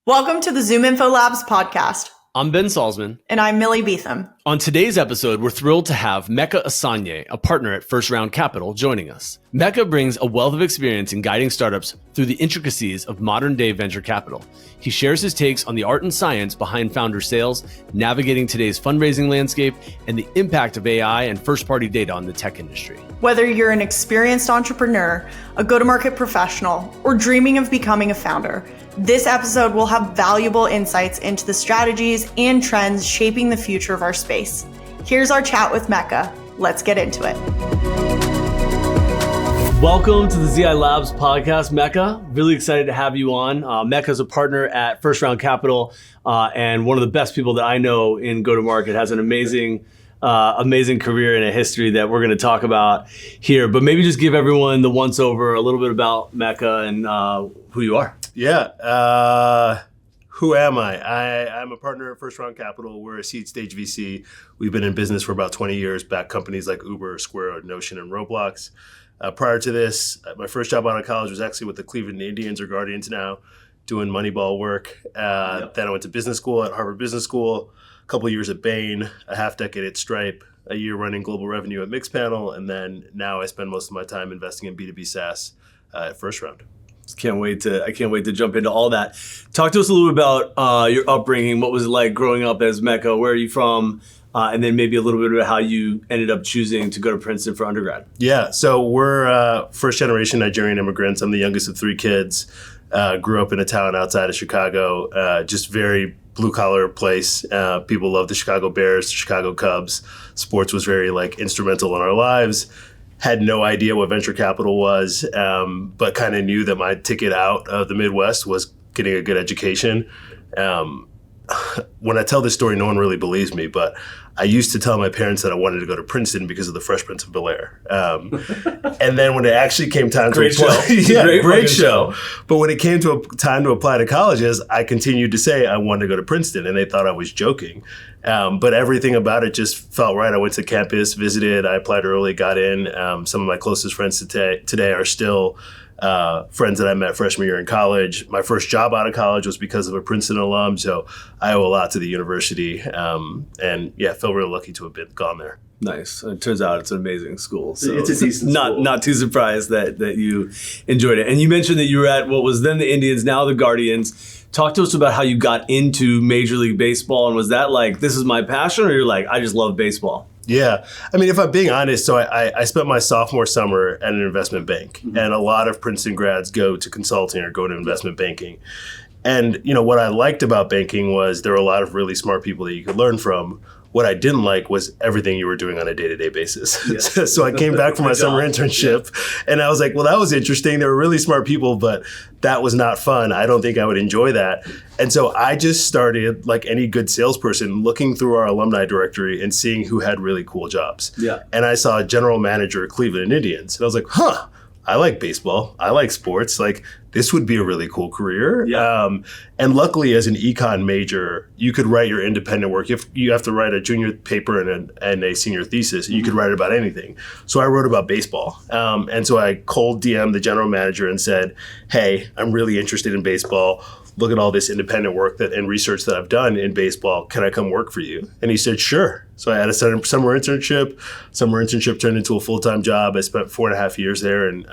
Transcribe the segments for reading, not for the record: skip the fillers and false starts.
Welcome to the ZoomInfo Labs podcast. I'm Ben Salzman. And I'm Millie Beetham. On today's episode, we're thrilled to have Meka Asonye, a partner at First Round Capital, joining us. Meka brings a wealth of experience in guiding startups through the intricacies of modern-day venture capital. He shares his takes on the art and science behind founder sales, navigating today's fundraising landscape, and the impact of AI and first-party data on the tech industry. Whether you're an experienced entrepreneur, a go-to-market professional, or dreaming of becoming a founder, this episode will have valuable insights into the strategies and trends shaping the future of our space. Here's our chat with Meka. Let's get into it. Welcome to the ZI Labs podcast, Meka. Really excited to have you on. Meka is a partner at First Round Capital and one of the best people that I know in go-to-market. Has an amazing career and a history that we're going to talk about here. But maybe just give everyone the once-over, a little bit about Meka and who you are. Yeah. Who am I? I'm a partner at First Round Capital. We're a seed stage VC. We've been in business for about 20 years, backed companies like Uber, Square, Notion, and Roblox. Prior to this, my first job out of college was actually with the Cleveland Indians, or Guardians now, doing Moneyball work. Then I went to business school at Harvard Business School, a couple of years at Bain, a half decade at Stripe, a year running global revenue at Mixpanel, and then now I spend most of my time investing in B2B SaaS at First Round. I can't wait to jump into all that. Talk to us a little bit about your upbringing. What was it like growing up as Meka? Where are you from? And then maybe a little bit about how you ended up choosing to go to Princeton for undergrad. Yeah, so we're first generation Nigerian immigrants. I'm the youngest of three kids. Grew up in a town outside of Chicago, just very blue collar place. People love the Chicago Bears, the Chicago Cubs. Sports was very instrumental in our lives. Had no idea what venture capital was, but kind of knew that my ticket out of the Midwest was getting a good education. When I tell this story, no one really believes me, but I used to tell my parents that I wanted to go to Princeton because of the Fresh Prince of Bel-Air. And then when it actually came time to apply, great show. But when it came to time to apply to colleges, I continued to say I wanted to go to Princeton, and they thought I was joking. But everything about it just felt right. I went to campus, visited, I applied early, got in. Some of my closest friends today are still friends that I met freshman year in college. My first job out of college was because of a Princeton alum, so I owe a lot to the university. And yeah, feel really lucky to have gone there. Nice. It turns out it's an amazing school. So it's a decent school. Not too surprised that you enjoyed it. And you mentioned that you were at what was then the Indians, now the Guardians. Talk to us about how you got into Major League Baseball, and was that this is my passion, or you're I just love baseball? Yeah. I mean, if I'm being honest, so I spent my sophomore summer at an investment bank, and a lot of Princeton grads go to consulting or go to investment banking. And, what I liked about banking was there were a lot of really smart people that you could learn from. What I didn't like was everything you were doing on a day-to-day basis. Yeah. So I came back from my summer internship, and I was like, well, that was interesting. They were really smart people, but that was not fun. I don't think I would enjoy that. And so I just started, like any good salesperson, looking through our alumni directory and seeing who had really cool jobs. Yeah. And I saw a general manager at Cleveland Indians, and I was like, I like baseball. I like sports. This would be a really cool career. Yeah. And luckily, as an econ major, you could write your independent work. You have to write a junior paper and a senior thesis. And you could write about anything. So I wrote about baseball. And so I cold DM'd the general manager and said, hey, I'm really interested in baseball. Look at all this independent work and research that I've done in baseball. Can I come work for you? And he said, sure. So I had a summer internship. Summer internship turned into a full-time job. I spent 4.5 years there. And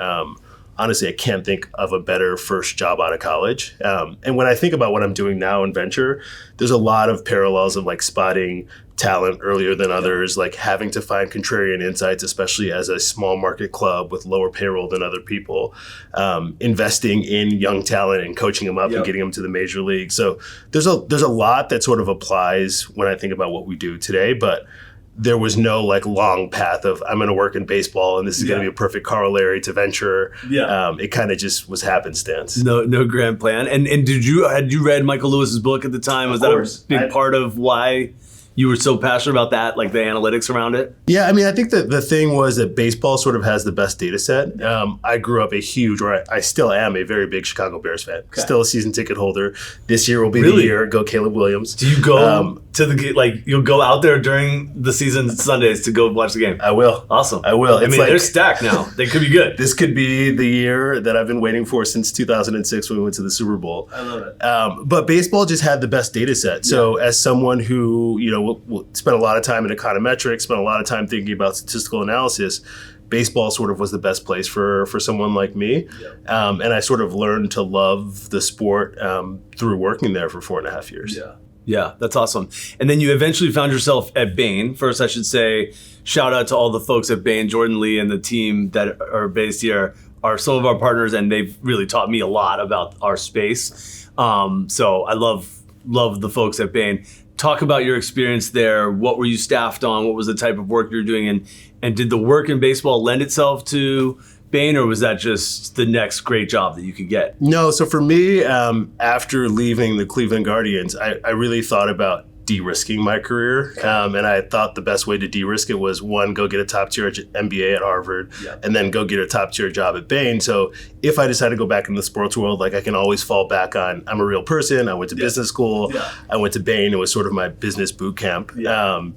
honestly, I can't think of a better first job out of college. And when I think about what I'm doing now in venture, there's a lot of parallels of spotting talent earlier than others, having to find contrarian insights, especially as a small market club with lower payroll than other people, investing in young talent and coaching them up and getting them to the major league. So there's a lot that sort of applies when I think about what we do today, but there was no long path of I'm going to work in baseball and this is going to be a perfect corollary to venture. Yeah. It kind of just was happenstance. No grand plan. And had you read Michael Lewis's book at the time? Was that a big part of why you were so passionate about that, the analytics around it? Yeah, I mean, I think that the thing was that baseball sort of has the best data set. I grew up I still am a very big Chicago Bears fan. Okay. Still a season ticket holder. This year will be the year. Go Caleb Williams. Do you go to the like you'll go out there during the season Sundays to go watch the game? I will. Awesome. I will. I mean, they're stacked now. They could be good. This could be the year that I've been waiting for since 2006 when we went to the Super Bowl. I love it. But baseball just had the best data set. So as someone who, will spend a lot of time in econometrics, spent a lot of time thinking about statistical analysis, baseball sort of was the best place for someone like me. Yeah. And I sort of learned to love the sport through working there for 4.5 years. Yeah. Yeah, that's awesome. And then you eventually found yourself at Bain. First, I should say, shout out to all the folks at Bain. Jordan Lee and the team that are based here are some of our partners, and they've really taught me a lot about our space. So I love the folks at Bain. Talk about your experience there. What were you staffed on? What was the type of work you were doing? And did the work in baseball lend itself to Bain, or was that just the next great job that you could get? No, so for me, after leaving the Cleveland Guardians, I really thought about de-risking my career. And I thought the best way to de-risk it was, one, go get a top-tier MBA at Harvard, and then go get a top-tier job at Bain. So if I decide to go back in the sports world, like I can always fall back on, I'm a real person. I went to business school. Yeah. I went to Bain. It was sort of my business boot camp. Yeah.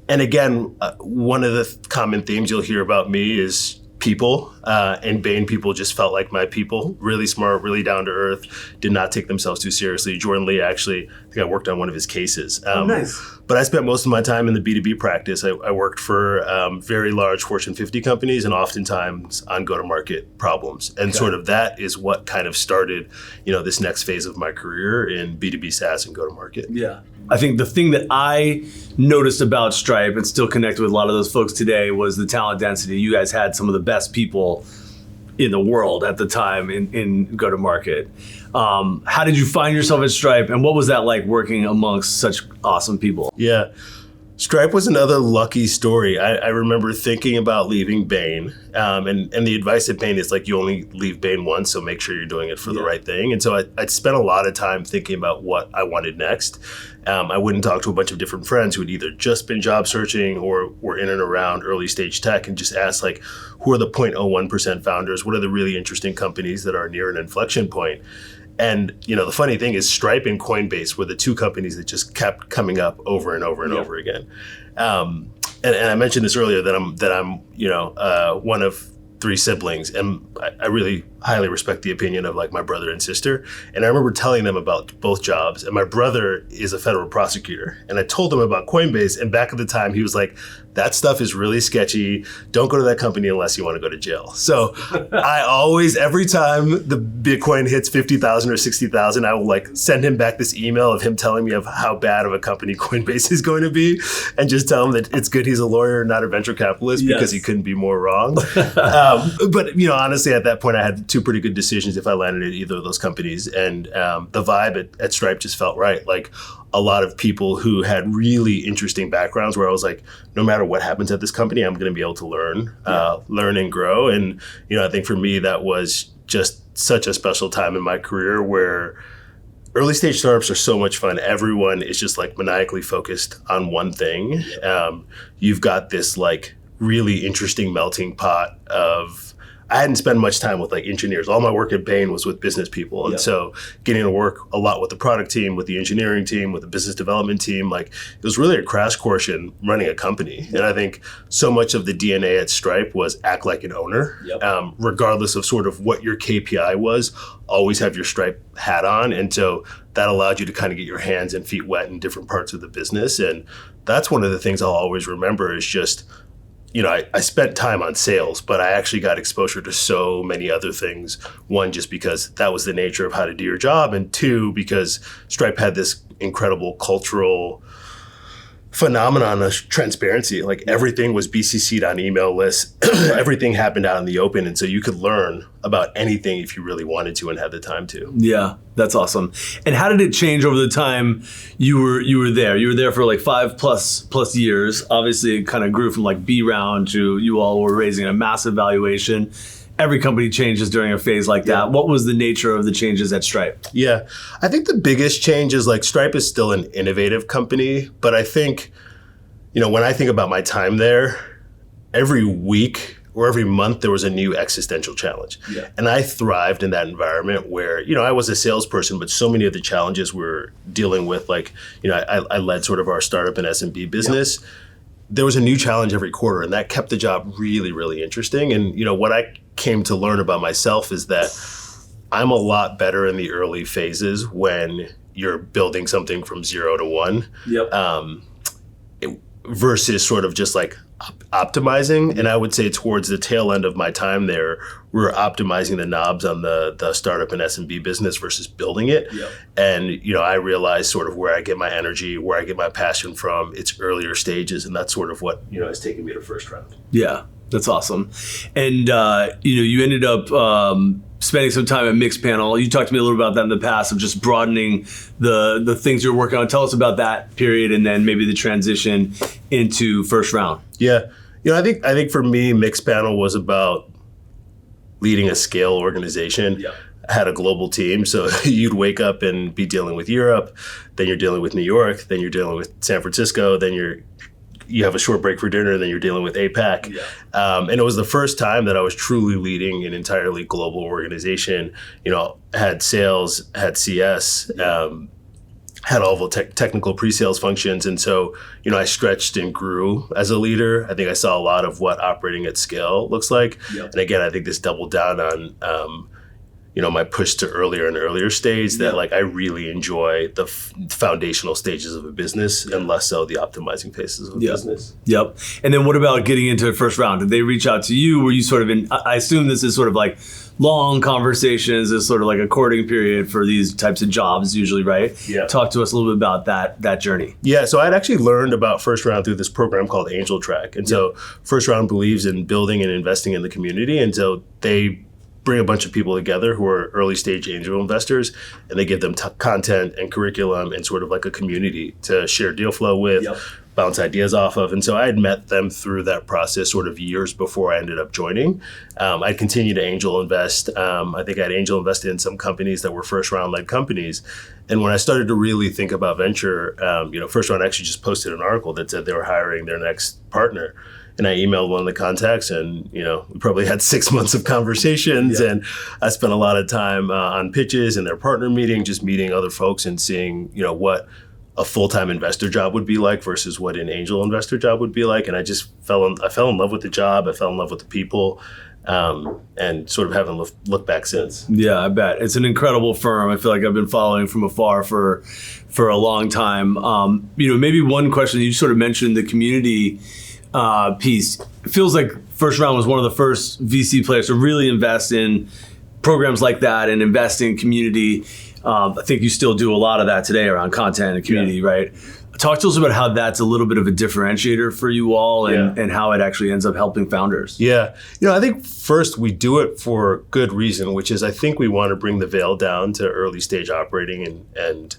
And again, one of the common themes you'll hear about me is people, and Bain people just felt like my people, really smart, really down to earth, did not take themselves too seriously. Jordan Lee, actually, I think I worked on one of his cases. Nice. But I spent most of my time in the B2B practice. I worked for very large Fortune 50 companies and oftentimes on go-to-market problems. And sort of that is what kind of started, this next phase of my career in B2B SaaS and go-to-market. Yeah. I think the thing that I noticed about Stripe and still connected with a lot of those folks today was the talent density. You guys had some of the best people in the world at the time in go-to-market. How did you find yourself at Stripe, and what was that like working amongst such awesome people? Yeah. Stripe was another lucky story. I remember thinking about leaving Bain, and the advice at Bain is like, you only leave Bain once, so make sure you're doing it for the right thing. And so I'd spent a lot of time thinking about what I wanted next. I went and talked to a bunch of different friends who had either just been job searching or were in and around early stage tech, and just asked, like, who are the 0.01% founders? What are the really interesting companies that are near an inflection point? And, the funny thing is Stripe and Coinbase were the two companies that just kept coming up over and over and over again. And I mentioned this earlier that I'm one of 3 siblings, and I really highly respect the opinion of like my brother and sister. And I remember telling them about both jobs, and my brother is a federal prosecutor. And I told him about Coinbase, and back at the time he was like, that stuff is really sketchy. Don't go to that company unless you want to go to jail. So I always, every time the Bitcoin hits 50,000 or 60,000, I will like send him back this email of him telling me of how bad of a company Coinbase is going to be, and just tell him that it's good he's a lawyer, not a venture capitalist, because he couldn't be more wrong. But honestly, at that point, I had 2 pretty good decisions if I landed at either of those companies. And the vibe at Stripe just felt right. Like a lot of people who had really interesting backgrounds where I was like, no matter what happens at this company, I'm going to be able to learn and grow. And, I think for me, that was just such a special time in my career where early stage startups are so much fun. Everyone is just like maniacally focused on one thing. You've got this like really interesting melting pot of, I hadn't spent much time with like engineers. All my work at Bain was with business people. And so getting to work a lot with the product team, with the engineering team, with the business development team, like it was really a crash course in running a company. And I think so much of the DNA at Stripe was act like an owner, regardless of sort of what your KPI was, always have your Stripe hat on. And so that allowed you to kind of get your hands and feet wet in different parts of the business. And that's one of the things I'll always remember is just, I spent time on sales, but I actually got exposure to so many other things. One, just because that was the nature of how to do your job. And 2, because Stripe had this incredible cultural phenomenon of transparency. Like everything was BCC'd on email lists. Everything happened out in the open. And so you could learn about anything if you really wanted to and had the time to. Yeah, that's awesome. And how did it change over the time you were there? You were there for like 5+ years. Obviously it kind of grew from like B round to you all were raising a massive valuation. Every company changes during a phase like that. What was the nature of the changes at Stripe? Yeah, I think the biggest change is like Stripe is still an innovative company, but I think, when I think about my time there, every week or every month there was a new existential challenge. Yeah. And I thrived in that environment where, I was a salesperson, but so many of the challenges we're dealing with, like, I led sort of our startup and SMB business. There was a new challenge every quarter, and that kept the job really, really interesting. And, what I came to learn about myself is that I'm a lot better in the early phases when you're building something from 0 to 1. Versus sort of just like optimizing. And I would say towards the tail end of my time there, we were optimizing the knobs on the startup and SMB business versus building it. And, I realized sort of where I get my energy, where I get my passion from. It's earlier stages. And that's sort of what, has taken me to first round. Yeah, that's awesome. And, you ended up spending some time at Mixpanel. You talked to me a little about that in the past of just broadening the things you're working on. Tell us about that period and then maybe the transition into first round. Yeah. I think for me, Mixpanel was about leading a scale organization. I had a global team. So you'd wake up and be dealing with Europe, then you're dealing with New York, then you're dealing with San Francisco, then you have a short break for dinner, and then you're dealing with APAC. And it was the first time that I was truly leading an entirely global organization. Had sales, had CS, had all the technical pre-sales functions. And so, I stretched and grew as a leader. I think I saw a lot of what operating at scale looks like. And again, I think this doubled down on my push to earlier and earlier stage that like I really enjoy the foundational stages of a business and less so the optimizing phases of a business. And then what about getting into the first round? Did they reach out to you? Were you sort of I assume this is sort of like long conversations, is sort of like a courting period for these types of jobs usually, right? Talk to us a little bit about that journey. So I'd actually learned about first round through this program called Angel Track. And so first round believes in building and investing in the community. And so they bring a bunch of people together who are early stage angel investors, and they give them content and curriculum and sort of like a community to share deal flow with, bounce ideas off of. And so I had met them through that process sort of years before I ended up joining. I'd continued to angel invest. I think I'd angel invested in some companies that were first round led companies. And when I started to really think about venture, first round actually just posted an article that said they were hiring their next partner. And I emailed one of the contacts, and we probably had 6 months of conversations, and I spent a lot of time on pitches and their partner meeting, just meeting other folks and seeing what a full-time investor job would be like versus what an angel investor job would be like. And I just fell in love with the job. I fell in love with the people, and sort of haven't looked back since. Yeah, I bet it's an incredible firm. I feel like I've been following from afar for a long time. Maybe one question you sort of mentioned the community piece. It feels like first round was one of the first VC players to really invest in programs like that and invest in community. I think you still do a lot of that today around content and community, right? Talk to us about how that's a little bit of a differentiator for you all and how it actually ends up helping founders. I think first we do it for good reason, which is I think we want to bring the veil down to early stage operating. And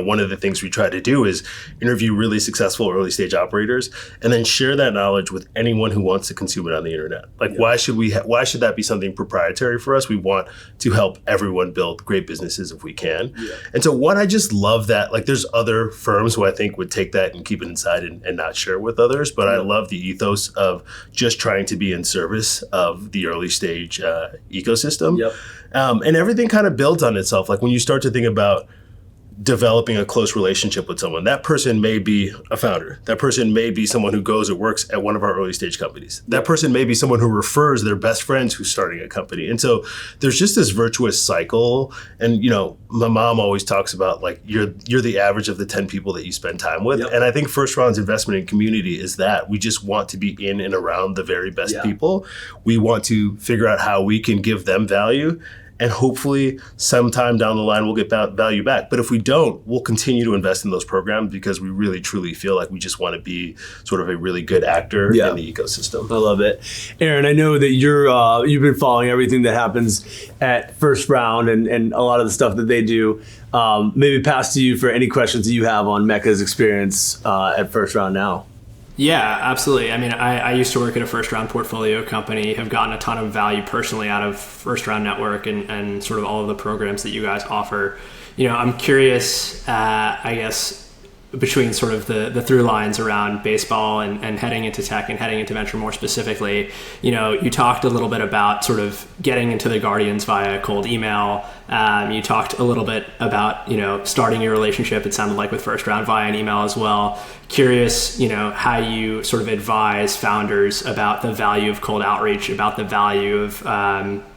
one of the things we try to do is interview really successful early stage operators and then share that knowledge with anyone who wants to consume it on the internet. Like, why should that be something proprietary for us? We want to help everyone build great businesses if we can. And so I just love that. Like, there's other firms who I think would take that and keep it inside and not share it with others. But I love the ethos of just trying to be in service of the early stage ecosystem. And everything kind of builds on itself. Like when you start to think about developing a close relationship with someone, that person may be a founder. That person may be someone who goes and works at one of our early stage companies. That person may be someone who refers their best friends who's starting a company. And so there's just this virtuous cycle. And, my mom always talks about like, you're the average of the 10 people that you spend time with. And I think first round's investment in community is that we just want to be in and around the very best people. We want to figure out how we can give them value. And hopefully sometime down the line, we'll get value back. But if we don't, we'll continue to invest in those programs because we really, truly feel like we just want to be sort of a really good actor in the ecosystem. I love it. Aaron, I know that you've been following everything that happens at First Round and a lot of the stuff that they do. Maybe pass to you for any questions that you have on Meka's experience at First Round now. Yeah, absolutely. I mean, I used to work at a first round portfolio company, have gotten a ton of value personally out of First Round Network and sort of all of the programs that you guys offer. I'm curious, I guess, between sort of the through lines around baseball and heading into tech and heading into venture more specifically. You talked a little bit about sort of getting into the Guardians via cold email. You talked a little bit about, starting your relationship, it sounded like, with First Round via an email as well. Curious, how you sort of advise founders about the value of cold outreach, about the value of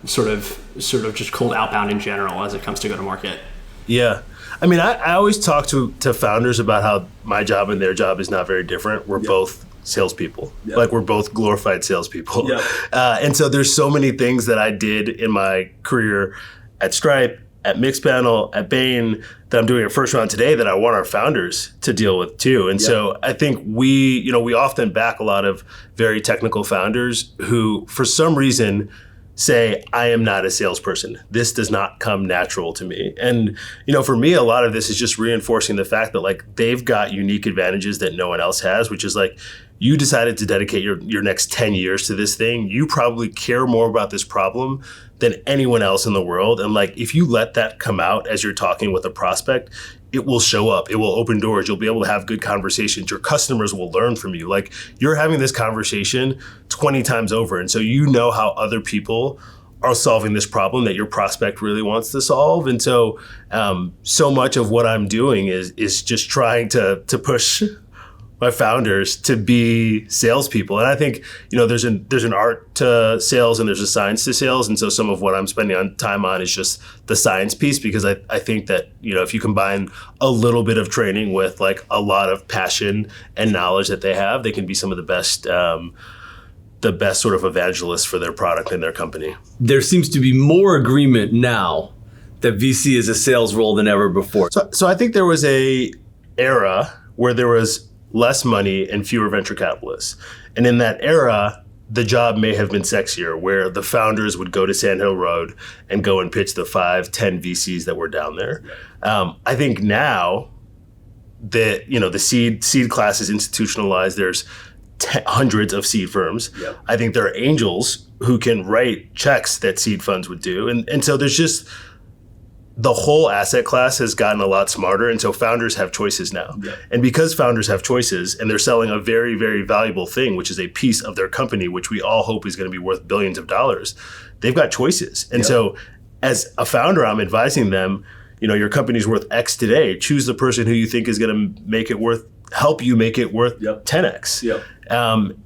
sort of just cold outbound in general as it comes to go to market. Yeah. I mean, I always talk to founders about how my job and their job is not very different. We're both salespeople. Like, we're both glorified salespeople. And so there's so many things that I did in my career at Stripe, at Mixpanel, at Bain, that I'm doing at First Round today that I want our founders to deal with too. And so I think we often back a lot of very technical founders who, for some reason, say, I am not a salesperson. This does not come natural to me. And, for me, a lot of this is just reinforcing the fact that, like, they've got unique advantages that no one else has, which is like, you decided to dedicate your next 10 years to this thing. You probably care more about this problem than anyone else in the world. And, like, if you let that come out as you're talking with a prospect, it will show up. It will open doors. You'll be able to have good conversations. Your customers will learn from you. Like, you're having this conversation 20 times over. And so you know how other people are solving this problem that your prospect really wants to solve. And so so much of what I'm doing is just trying to push my founders to be salespeople. And I think, there's an art to sales and there's a science to sales. And so some of what I'm spending time on is just the science piece, because I think that, if you combine a little bit of training with, like, a lot of passion and knowledge that they have, they can be some of the best sort of evangelists for their product and their company. There seems to be more agreement now that VC is a sales role than ever before. So I think there was a era where there was less money and fewer venture capitalists. And in that era, the job may have been sexier, where the founders would go to Sand Hill Road and go and pitch the 5-10 VCs that were down there. I think now that, the seed class is institutionalized, there's hundreds of seed firms. I think there are angels who can write checks that seed funds would do. And so there's just, the whole asset class has gotten a lot smarter. And so founders have choices now. And because founders have choices and they're selling a very, very valuable thing, which is a piece of their company, which we all hope is going to be worth billions of dollars, they've got choices. And so as a founder, I'm advising them, your company's worth X today. Choose the person who you think is going to help you make it worth 10X.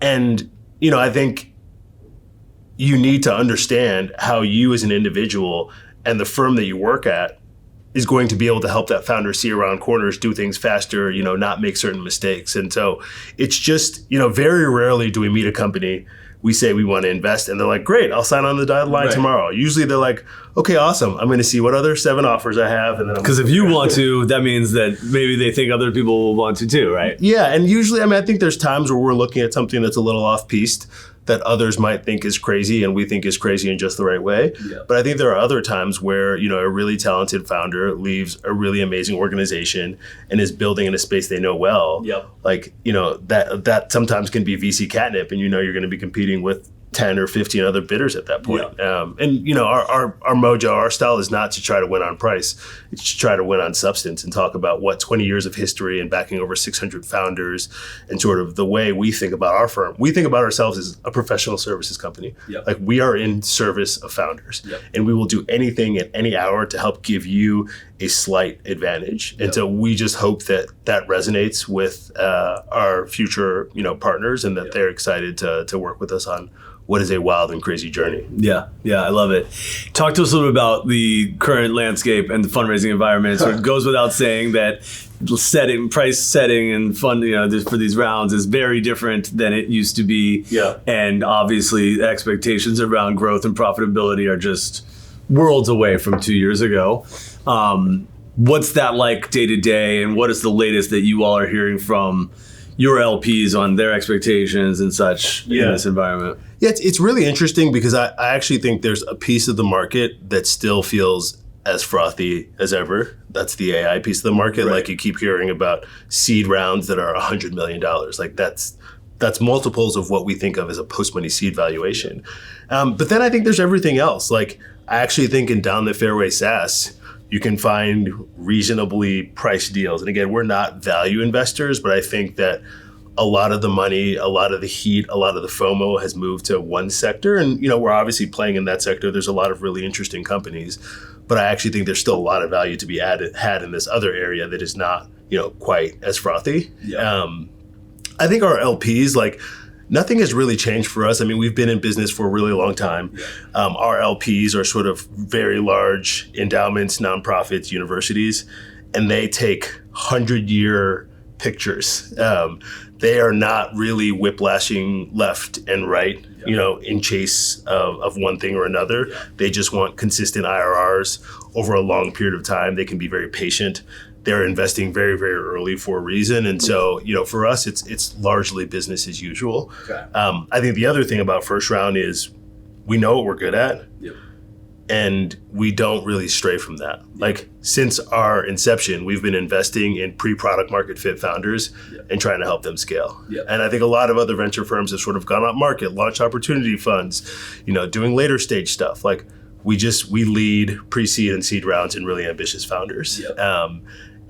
And, I think you need to understand how you as an individual and the firm that you work at is going to be able to help that founder see around corners, do things faster, not make certain mistakes. And so it's just, very rarely do we meet a company, we say we want to invest, and they're like, great, I'll sign on the dotted line tomorrow. Usually they're like, okay, awesome. I'm going to see what other 7 offers I have. And then because if you want to, that means that maybe they think other people will want to too, right? Yeah. And usually, I think there's times where we're looking at something that's a little off-piste that others might think is crazy and we think is crazy in just the right way. But I think there are other times where, a really talented founder leaves a really amazing organization and is building in a space they know well. Like, that sometimes can be VC catnip, and you're going to be competing with 10 or 15 other bidders at that point. And our mojo, our style is not to try to win on price. It's to try to win on substance and talk about what 20 years of history and backing over 600 founders and sort of the way we think about our firm. We think about ourselves as a professional services company. Like, we are in service of founders, and we will do anything at any hour to help give you a slight advantage. And so we just hope that resonates with our future, partners, and that they're excited to work with us on what is a wild and crazy journey. Yeah, I love it. Talk to us a little bit about the current landscape and the fundraising environment. So it goes without saying that price setting and fund, for these rounds is very different than it used to be. And obviously expectations around growth and profitability are just worlds away from 2 years ago. What's that like day to day, and what is the latest that you all are hearing from your LPs on their expectations and such in this environment? Yeah, it's really interesting because I actually think there's a piece of the market that still feels as frothy as ever. That's the AI piece of the market. Like, you keep hearing about seed rounds that are $100 million. Like, that's multiples of what we think of as a post-money seed valuation. But then I think there's everything else. Like, I actually think in down the fairway SaaS, you can find reasonably priced deals. And again, we're not value investors, but I think that a lot of the money, a lot of the heat, a lot of the FOMO has moved to one sector. And, we're obviously playing in that sector. There's a lot of really interesting companies, but I actually think there's still a lot of value to be had in this other area that is not, quite as frothy. Yeah. I think our LPs, nothing has really changed for us. I mean, we've been in business for a really long time. Our LPs are sort of very large endowments, nonprofits, universities, and they take 100-year pictures. They are not really whiplashing left and right, in chase of one thing or another. Yeah. They just want consistent IRRs over a long period of time. They can be very patient. They're investing very, very early for a reason. And so, for us, it's largely business as usual. Okay. I think the other thing about first round is we know what we're good at. Yep. And we don't really stray from that. Since our inception, we've been investing in pre-product market fit founders and trying to help them scale. Yep. And I think a lot of other venture firms have sort of gone up market, launched opportunity funds, doing later stage stuff. We lead pre-seed and seed rounds in really ambitious founders. Yep.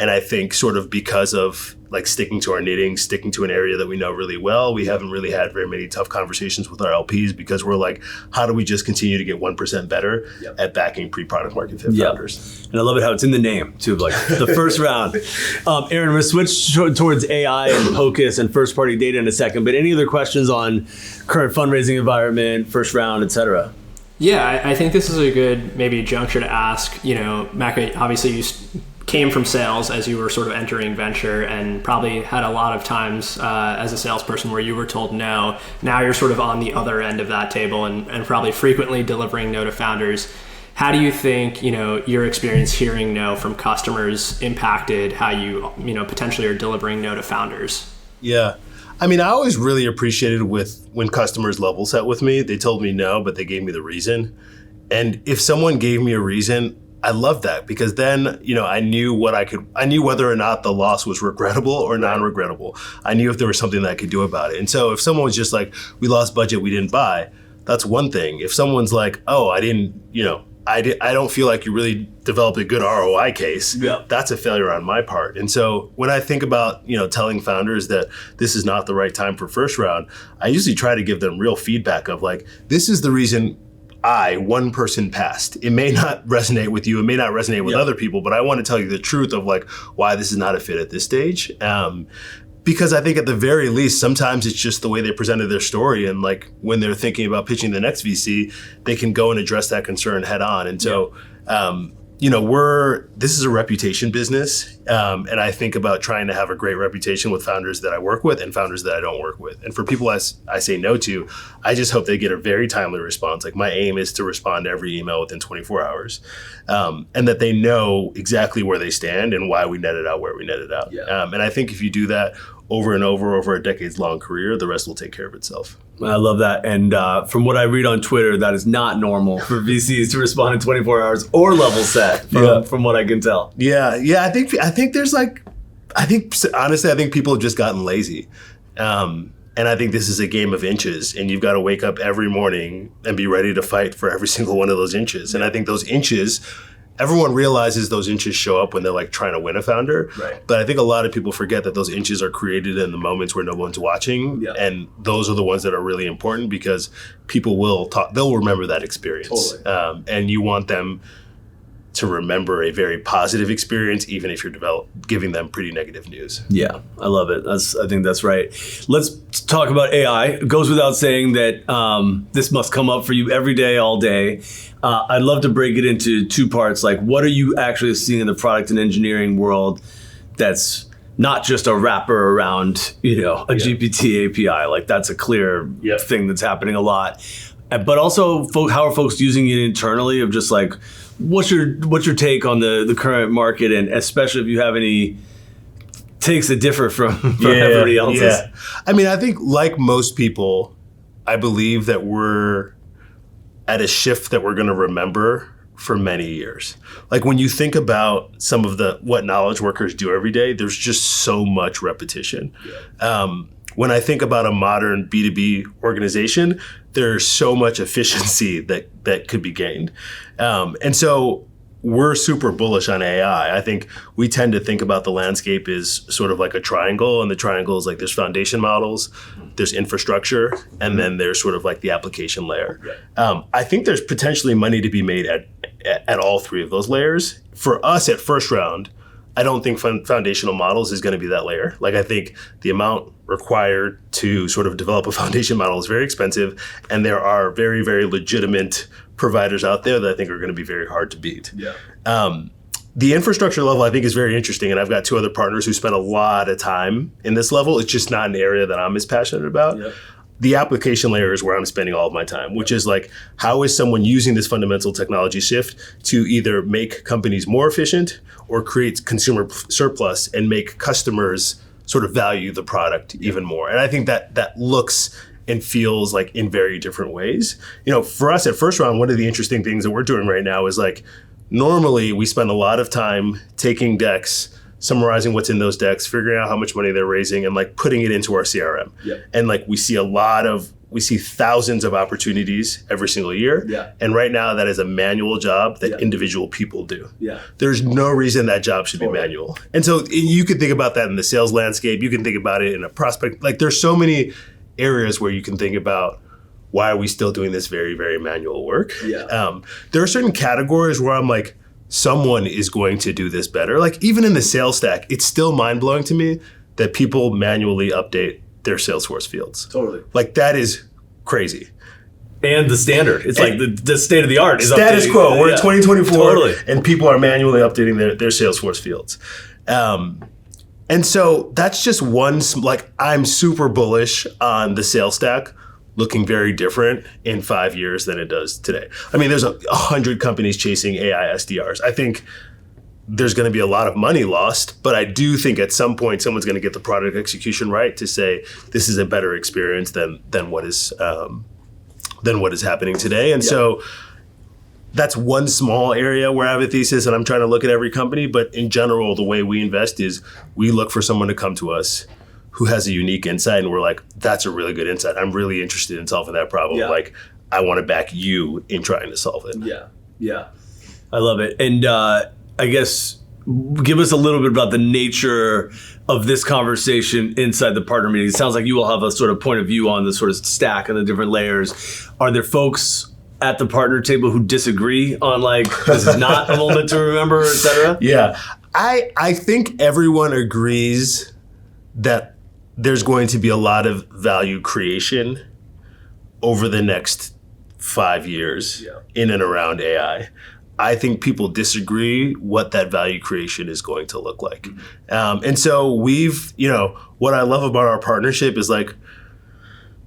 And I think sort of because of sticking to our knitting, sticking to an area that we know really well, we haven't really had very many tough conversations with our LPs because we're how do we just continue to get 1% better at backing pre-product market fit founders? And I love it how it's in the name too, the first round. Aaron, we're going to switch towards AI and POCUS and first party data in a second, but any other questions on current fundraising environment, first round, et cetera? Yeah, I think this is a good maybe juncture to ask, Meka, obviously you came from sales as you were sort of entering venture and probably had a lot of times as a salesperson where you were told no. Now you're sort of on the other end of that table and probably frequently delivering no to founders. How do you think, your experience hearing no from customers impacted how you, potentially are delivering no to founders? Yeah. I mean, I always really appreciated when customers level set with me. They told me no, but they gave me the reason. And if someone gave me a reason, I loved that because then, I knew whether or not the loss was regrettable or non-regrettable. I knew if there was something that I could do about it. And so if someone was just we lost budget, we didn't buy, that's one thing. If someone's oh, I don't feel like you really developed a good ROI case, that's a failure on my part. And so when I think about, telling founders that this is not the right time for first round, I usually try to give them real feedback of this is the reason one person passed. It may not resonate with you. It may not resonate with other people, but I want to tell you the truth of why this is not a fit at this stage. Because I think at the very least, sometimes it's just the way they presented their story. And when they're thinking about pitching the next VC, they can go and address that concern head on. And so, this is a reputation business. And I think about trying to have a great reputation with founders that I work with and founders that I don't work with. And for people I say no to, I just hope they get a very timely response. My aim is to respond to every email within 24 hours. And that they know exactly where they stand and why we netted out where we netted out. Yeah. And I think if you do that over and over a decades-long career, the rest will take care of itself. I love that. And from what I read on Twitter, that is not normal for VCs to respond in 24 hours or level set from what I can tell. Yeah. I think there's honestly, I think people have just gotten lazy. And I think this is a game of inches and you've got to wake up every morning and be ready to fight for every single one of those inches. And I think those inches, everyone realizes those inches show up when they're trying to win a founder. Right. But I think a lot of people forget that those inches are created in the moments where no one's watching. Yeah. And those are the ones that are really important because people they'll remember that experience. Totally. And you want them to remember a very positive experience, even if you're giving them pretty negative news. Yeah, I love it. I think that's right. Let's talk about AI. It goes without saying that this must come up for you every day, all day. I'd love to break it into two parts. What are you actually seeing in the product and engineering world that's not just a wrapper around, a GPT API? That's a clear thing that's happening a lot. But also, how are folks using it internally of just what's your take on the current market, and especially if you have any takes that differ from everybody else's? Yeah. I mean, I think like most people, I believe that we're at a shift that we're going to remember for many years. When you think about some of what knowledge workers do every day, there's just so much repetition. Yeah. When I think about a modern B2B organization, there's so much efficiency that could be gained. And so we're super bullish on AI. I think we tend to think about the landscape as sort of like a triangle, and the triangle is like there's foundation models, there's infrastructure, and then there's sort of like the application layer. I think there's potentially money to be made at all three of those layers. For us at First Round, I don't think foundational models is going to be that layer. Like, I think the amount required to sort of develop a foundation model is very expensive, and there are very, very legitimate providers out there that I think are going to be very hard to beat. The infrastructure level I think is very interesting, and I've got two other partners who spend a lot of time in this level. It's just not an area that I'm as passionate about. The application layer is where I'm spending all of my time, which is like, how is someone using this fundamental technology shift to either make companies more efficient or create consumer surplus and make customers sort of value the product even more? And I think that looks and feels like in very different ways. You know, for us at First Round, one of the interesting things that we're doing right now is like, normally we spend a lot of time taking decks, summarizing what's in those decks, figuring out how much money they're raising, and like putting it into our CRM. And like we see thousands of opportunities every single year. And right now that is a manual job that individual people do. There's no reason that job should be manual. And so you could think about that in the sales landscape. You can think about it in a prospect. Like, there's so many areas where you can think about, why are we still doing this very, very manual work? There are certain categories where I'm like, someone is going to do this better. Like, even in the sales stack, it's still mind-blowing to me that people manually update their Salesforce fields. Like, that is crazy. And the standard. It's like the state of the art is status updating. quo. We're in 2024 and people are manually updating their Salesforce fields. And so that's just one, like, I'm super bullish on the sales stack looking very different in 5 years than it does today. I mean, there's 100 companies chasing AI SDRs. I think there's going to be a lot of money lost, but I do think at some point someone's going to get the product execution right to say this is a better experience than what is happening today. And so that's one small area where I have a thesis, and I'm trying to look at every company. But in general, the way we invest is we look for someone to come to us who has a unique insight, and we're like, that's a really good insight. I'm really interested in solving that problem. Like, I want to back you in trying to solve it. I love it. And I guess give us a little bit about the nature of this conversation inside the partner meeting. It sounds like you will have a sort of point of view on the sort of stack and the different layers. Are there folks at the partner table who disagree on, like, this is not a moment to remember, et cetera? I think everyone agrees that there's going to be a lot of value creation over the next 5 years in and around AI. I think people disagree what that value creation is going to look like. And so what I love about our partnership is, like,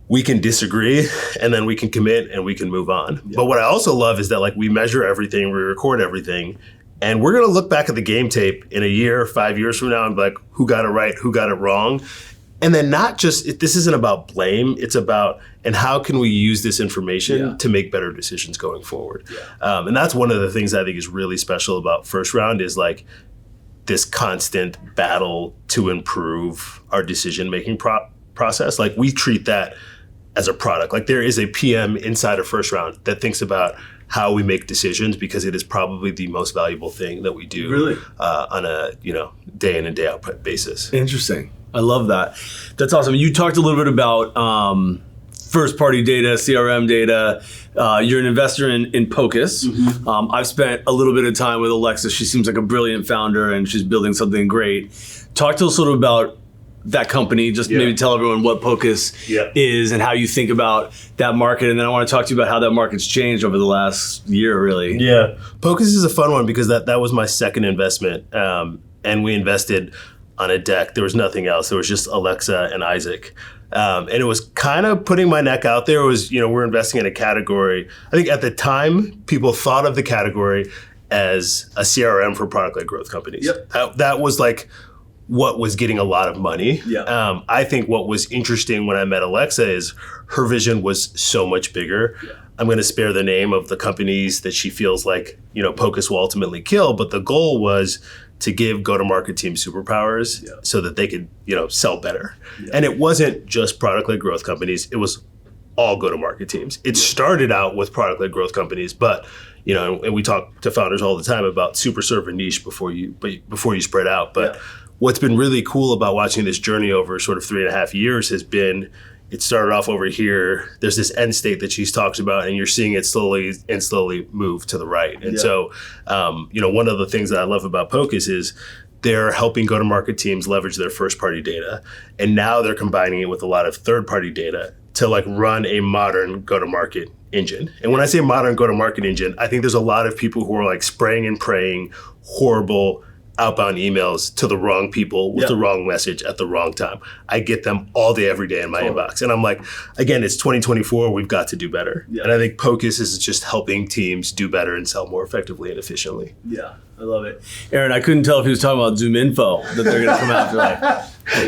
we can disagree and then we can commit and we can move on. But what I also love is that, like, we measure everything, we record everything, and we're going to look back at the game tape in a year, 5 years from now, and be like, who got it right, who got it wrong? And then this isn't about blame, it's about, and how can we use this information to make better decisions going forward? And that's one of the things I think is really special about First Round is, like, this constant battle to improve our decision-making process. Like, we treat that as a product. Like, there is a PM inside of First Round that thinks about how we make decisions, because it is probably the most valuable thing that we do on a day in and day out basis. Interesting. I love that. That's awesome. You talked a little bit about first party data, CRM data. You're an investor in Pocus. I've spent a little bit of time with Alexa. She seems like a brilliant founder and she's building something great. Talk to us a little about that company, just maybe tell everyone what Pocus is and how you think about that market. And then I want to talk to you about how that market's changed over the last year, really. Pocus is a fun one because that was my second investment. And we invested on a deck. There was nothing else. There was just Alexa and Isaac. And it was kind of putting my neck out there. It was, we're investing in a category. I think at the time, people thought of the category as a CRM for product-led growth companies. That was like what was getting a lot of money. I think what was interesting when I met Alexa is her vision was so much bigger. I'm going to spare the name of the companies that she feels like, Pocus will ultimately kill, but the goal was to give go-to-market teams superpowers so that they could, sell better. And it wasn't just product-led growth companies, it was all go-to-market teams. It started out with product-led growth companies, but and we talk to founders all the time about super serve a niche before you spread out. But what's been really cool about watching this journey over sort of 3.5 years has been, it started off over here. There's this end state that she's talked about, and you're seeing it slowly move to the right. And so, one of the things that I love about Pocus is they're helping go-to-market teams leverage their first-party data, and now they're combining it with a lot of third-party data to like run a modern go-to-market engine. And when I say modern go-to-market engine, I think there's a lot of people who are like spraying and praying horrible outbound emails to the wrong people with the wrong message at the wrong time. I get them all day, every day in my inbox. And I'm like, again, it's 2024, we've got to do better. Yeah. And I think Pocus is just helping teams do better and sell more effectively and efficiently. Yeah, I love it. Aaron, I couldn't tell if he was talking about ZoomInfo that they're going to come after. Like,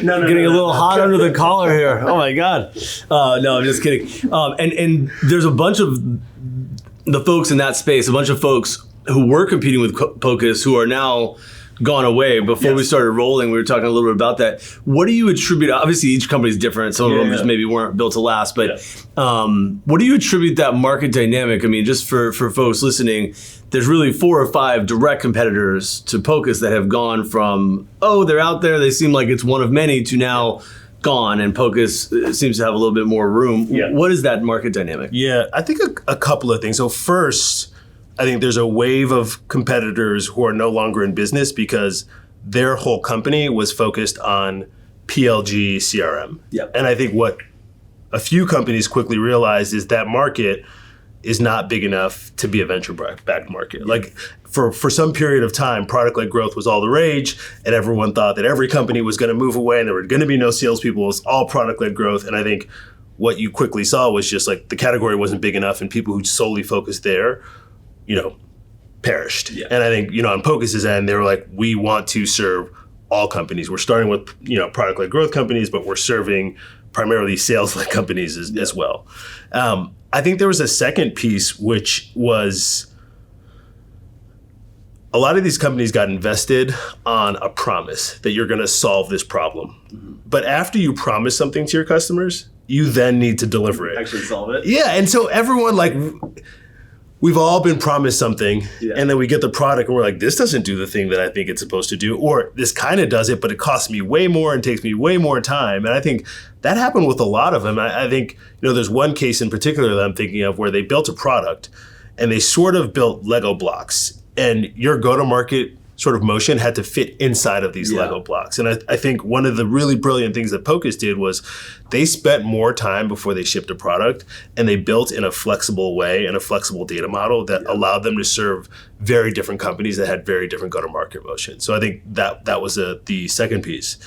getting a little hot under the collar here. Oh my God. No, I'm just kidding. And there's a bunch of the folks in that space, a bunch of folks who were competing with Pocus who are now gone away. Before we started rolling, we were talking a little bit about that. What do you attribute, obviously each company is different, some of them just maybe weren't built to last, but what do you attribute that market dynamic? I mean, just for folks listening, there's really 4 or 5 direct competitors to Pocus that have gone from, they're out there, they seem like it's one of many, to now gone, and Pocus seems to have a little bit more room. What is that market dynamic? Yeah, I think a couple of things. So first, I think there's a wave of competitors who are no longer in business because their whole company was focused on PLG CRM. And I think what a few companies quickly realized is that market is not big enough to be a venture-backed market. Like for some period of time, product-led growth was all the rage, and everyone thought that every company was going to move away and there were going to be no salespeople. It was all product-led growth. And I think what you quickly saw was just like the category wasn't big enough, and people who solely focused there perished. And I think, on Pocus's end, they were like, we want to serve all companies. We're starting with, product-led growth companies, but we're serving primarily sales-led companies as well. I think there was a second piece, which was a lot of these companies got invested on a promise that you're going to solve this problem. But after you promise something to your customers, you then need to deliver it. Actually solve it. Yeah, and so everyone we've all been promised something, and then we get the product and we're like, this doesn't do the thing that I think it's supposed to do, or this kind of does it, but it costs me way more and takes me way more time. And I think that happened with a lot of them. I think, there's one case in particular that I'm thinking of where they built a product and they sort of built Lego blocks, and your go-to-market sort of motion had to fit inside of these Lego blocks. And I think one of the really brilliant things that Pocus did was they spent more time before they shipped a product, and they built in a flexible way and a flexible data model that allowed them to serve very different companies that had very different go-to-market motion. So I think that was the second piece.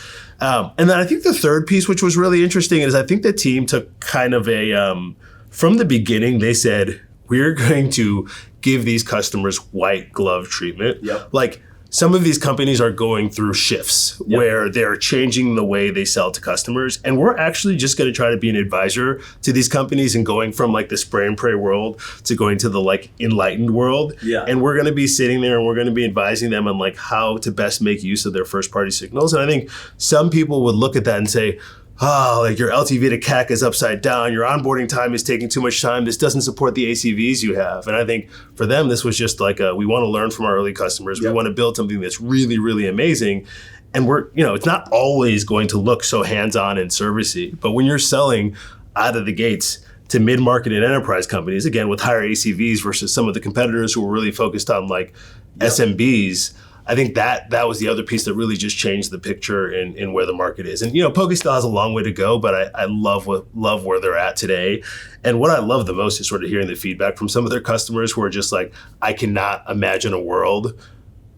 And then I think the third piece, which was really interesting, is I think the team took kind of from the beginning, they said, we're going to give these customers white glove treatment. Like, some of these companies are going through shifts where they're changing the way they sell to customers. And we're actually just going to try to be an advisor to these companies and going from like the spray and pray world to going to the like enlightened world. And we're going to be sitting there and we're going to be advising them on like how to best make use of their first party signals. And I think some people would look at that and say, like your LTV to CAC is upside down. Your onboarding time is taking too much time. This doesn't support the ACVs you have. And I think for them, this was just like we want to learn from our early customers. We want to build something that's really, really amazing. And we're, it's not always going to look so hands-on and servicey. But when you're selling out of the gates to mid-market and enterprise companies, again, with higher ACVs versus some of the competitors who were really focused on like SMBs, I think that was the other piece that really just changed the picture in where the market is. And Pocus still has a long way to go, but I love where they're at today. And what I love the most is sort of hearing the feedback from some of their customers who are just like, I cannot imagine a world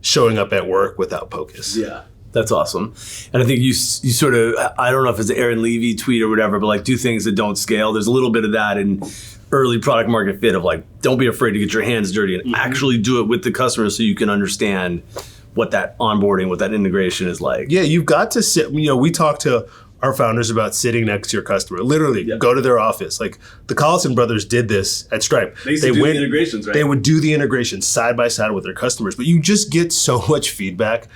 showing up at work without Pocus. Yeah. That's awesome. And I think you sort of, I don't know if it's an Aaron Levy tweet or whatever, but like do things that don't scale. There's a little bit of that in early product market fit of like, don't be afraid to get your hands dirty and actually do it with the customer so you can understand what that onboarding, what that integration is like. Yeah, you've got to sit, we talk to our founders about sitting next to your customer. Literally, go to their office. Like the Collison brothers did this at Stripe. They used to do the integrations, right? They would do the integrations side by side with their customers. But you just get so much feedback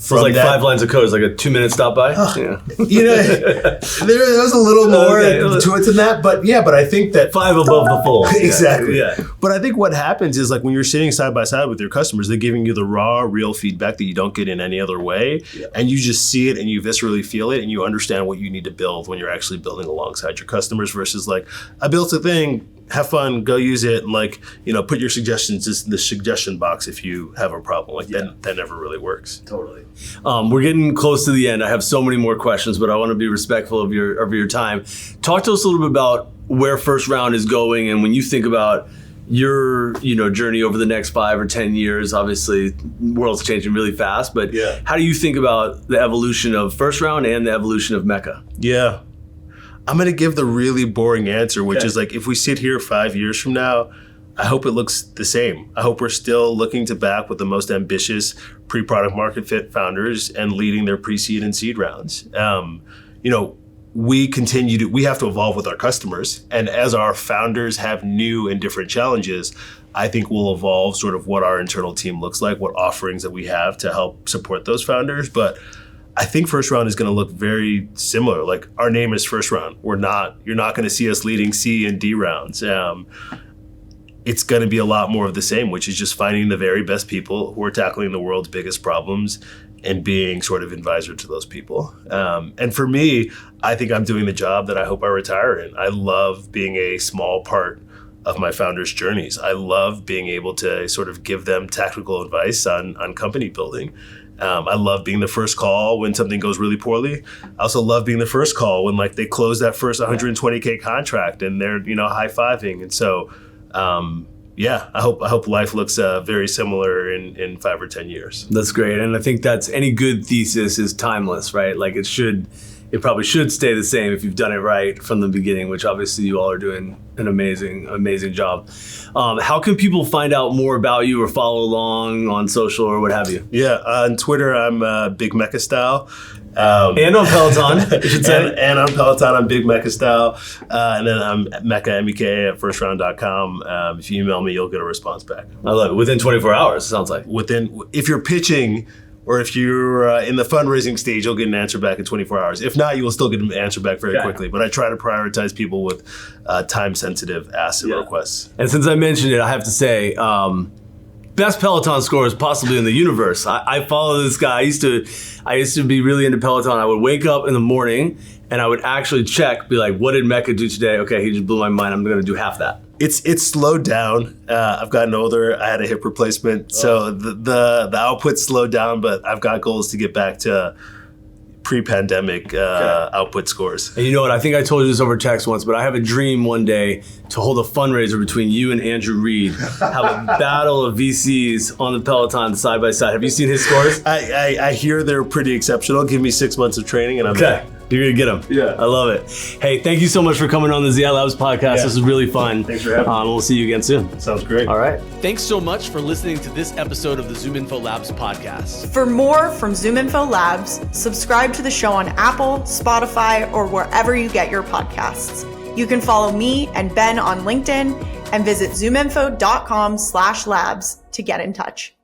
So it's like 5 lines of code. It's like a 2-minute stop by. Yeah. There was a little more to it than that, but I think that 5 above the fold. Exactly. Yeah. But I think what happens is like when you're sitting side by side with your customers, they're giving you the raw, real feedback that you don't get in any other way, and you just see it and you viscerally feel it, and you understand what you need to build when you're actually building alongside your customers versus like, I built a thing. Have fun, go use it, and like, put your suggestions in the suggestion box if you have a problem. Like that never really works. Totally. We're getting close to the end. I have so many more questions, but I want to be respectful of your time. Talk to us a little bit about where First Round is going, and when you think about your journey over the next 5 or 10 years, obviously the world's changing really fast, but how do you think about the evolution of First Round and the evolution of Meka? Yeah. I'm going to give the really boring answer, which is like, if we sit here 5 years from now, I hope it looks the same. I hope we're still looking to back with the most ambitious pre-product market fit founders and leading their pre-seed and seed rounds. We have to evolve with our customers. And as our founders have new and different challenges, I think we'll evolve sort of what our internal team looks like, what offerings that we have to help support those founders. But I think First Round is going to look very similar. Like, our name is First Round. You're not going to see us leading C and D rounds. It's going to be a lot more of the same, which is just finding the very best people who are tackling the world's biggest problems and being sort of advisor to those people. And for me, I think I'm doing the job that I hope I retire in. I love being a small part of my founders' journeys. I love being able to sort of give them tactical advice on company building. I love being the first call when something goes really poorly. I also love being the first call when like they close that first 120K contract and they're high-fiving. And so I hope life looks very similar in 5 or 10 years. That's great, and I think that's any good thesis is timeless, right? Like it probably should stay the same if you've done it right from the beginning, which obviously you all are doing an amazing job. How can people find out more about you or follow along on social or what have you? Yeah, on Twitter, I'm Big Meka Style. And on Peloton, you should say. And on Peloton, I'm Big Meka Style. And then I'm Meka, Meka at firstround.com. If you email me, you'll get a response back. I love it. Within 24 hours, it sounds like. If you're pitching or if you're in the fundraising stage, you'll get an answer back in 24 hours. If not, you will still get an answer back very quickly. But I try to prioritize people with time-sensitive asks and requests. And since I mentioned it, I have to say, best Peloton scores possibly in the universe. I follow this guy. I used to be really into Peloton. I would wake up in the morning and I would actually check, be like, what did Meka do today? Okay, he just blew my mind. I'm going to do half that. It's slowed down. I've gotten older. I had a hip replacement, so the output slowed down. But I've got goals to get back to pre-pandemic output scores. And you know what? I think I told you this over text once, but I have a dream one day to hold a fundraiser between you and Andrew Reed, have a battle of VCs on the Peloton side by side. Have you seen his scores? I hear they're pretty exceptional. Give me 6 months of training and I'm there. You're going to get them. Yeah. I love it. Hey, thank you so much for coming on the ZI Labs podcast. Yeah. This is really fun. Thanks for having me. We'll see you again soon. Sounds great. All right. Thanks so much for listening to this episode of the ZoomInfo Labs podcast. For more from ZoomInfo Labs, subscribe to the show on Apple, Spotify, or wherever you get your podcasts. You can follow me and Ben on LinkedIn and visit zoominfo.com/labs to get in touch.